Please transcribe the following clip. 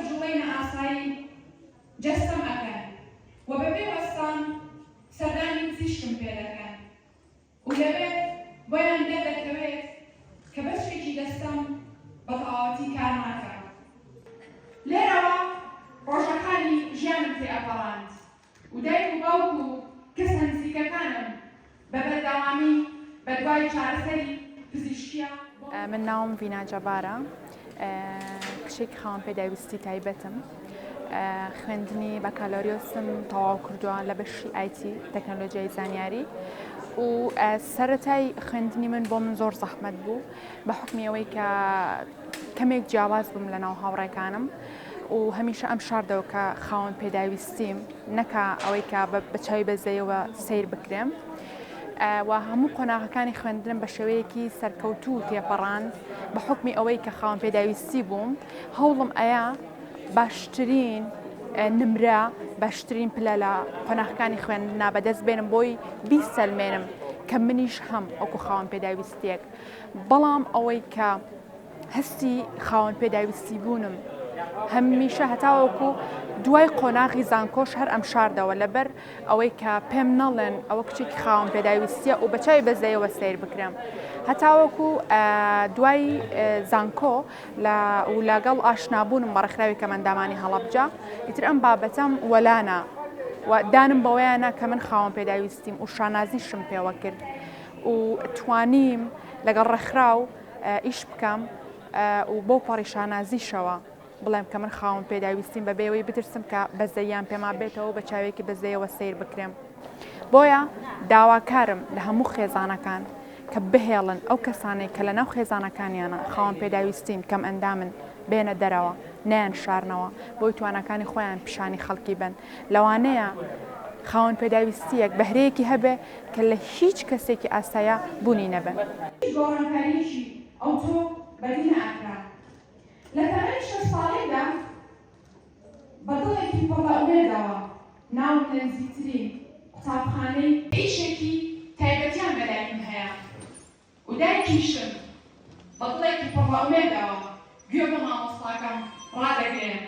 جوڵەی ئاسایی جەستەم ئەکەن و بەبێ وەستان سەردانی پزیشکم پێ دەکەن و لەبێت بۆیان لێ دەکەوێت کە بەشێکی دەستەم بە تەواوەتی کار ناکات. لێرەوە ڕۆژەکانی ژیانم پێ ئەپەڕاند و دایک و باوک و کەسە نزیکەکانم بە بەردەوامی بە دوای چارەسەری پزیشکیە. من ناوم ڤینا جەبارە، کچێکی خاوەن پێداویستی تایبەتم. خوێندنی بەکالۆریۆسم تەواو کردووە لە بەشی ئایتی تەکنۆلۆژیای زانیاری و سەرەتای خوێندنی من بۆ من زۆر زەحمەت بوو بە حکمی ئەوەی کە کەمێک جیاواز بووم لەناو هاوڕێکانم و هەمیشە ئەم شاردەوە کە خاوەن پێداویستیم نەکا ئەوەی کە بە چاوی بەزەیەوە سیر بکرێم و هەموو قۆناغەکانی خوێندنم بە شێوەیەکی سەرکەوتوو تێپەڕاند بە حکمی ئەوەی کە خاوەن پێداویستی بووم. هەوڵم ئەیە باشترین نمرە باشترین پلە لە قۆناغەکانی خوێندنا بەدەست بێنم بۆی بیسەلمێنم کە منیش هەم ئەوکو خاوەن پێداویستیەک. بەڵام ئەوەی کە هەستی خاوەن پێداویستی بوونم هەمیشە هەتاوەکو دوای قۆناغی زانکۆش هەر ئەم شاردەوە لەبەر ئەوەی کە پێم نەڵێن ئەوە کچێکی خاوەن پێداویستیە و بەچاوی بەزەیەوە سیر بکرێم. هەتاوەکو دوای زانکۆ و لەگەڵ ئاشنابوونم بە ڕێکخراوی کەمەندامانی هەڵەبجە ئیتر ئەم بابەتەم وەلانە و دانم بەوەیانە کە من خاوەن پێداویستیم و شانازیشم پێوە کرد و توانیم لەگەڵ ڕێکخراو ئیش بکەم و بۆ پەڕی شانازیشەوە بڵێم کە من خاوەن پێداویستیم بە بێەوەی بترسم کە بەزەیان پێما بێتەوە بە چاوێکی بەزەیەوە سیر بکرێم. بۆیە داواکارم لە هەموو خێزانەکان کە بهێڵن ئەو کەسانێک کە لە ناو خێزانەکانیانە خاوەن پێداویستیم کەم ئەندامن بێنە دەرەوە نیان شارنەوە بۆی توانەکانی خۆیان پیشانی خەڵکی بن. لەوانەیە خاوەن پێداویستیەک بەهرەیەکی هەبێ کە لە هیچ کەسێکی ئاسایە بوونی نەبن. گۆڕانکاریشی ئەو تۆ بەدی نەئەکرا. لە تەمەنی 6 ساڵێکدا بە دڵێکی پڕ لە ئومێدەوە ناو لە نزیکترین قوتابخانەی ئیشێکی تایبەتیان بەلایەکم هەیە و دایکیشم بە دڵێکی پڕ لە ئومێدەوە گوێ بە مامۆستاکەم ڕادەگرێن.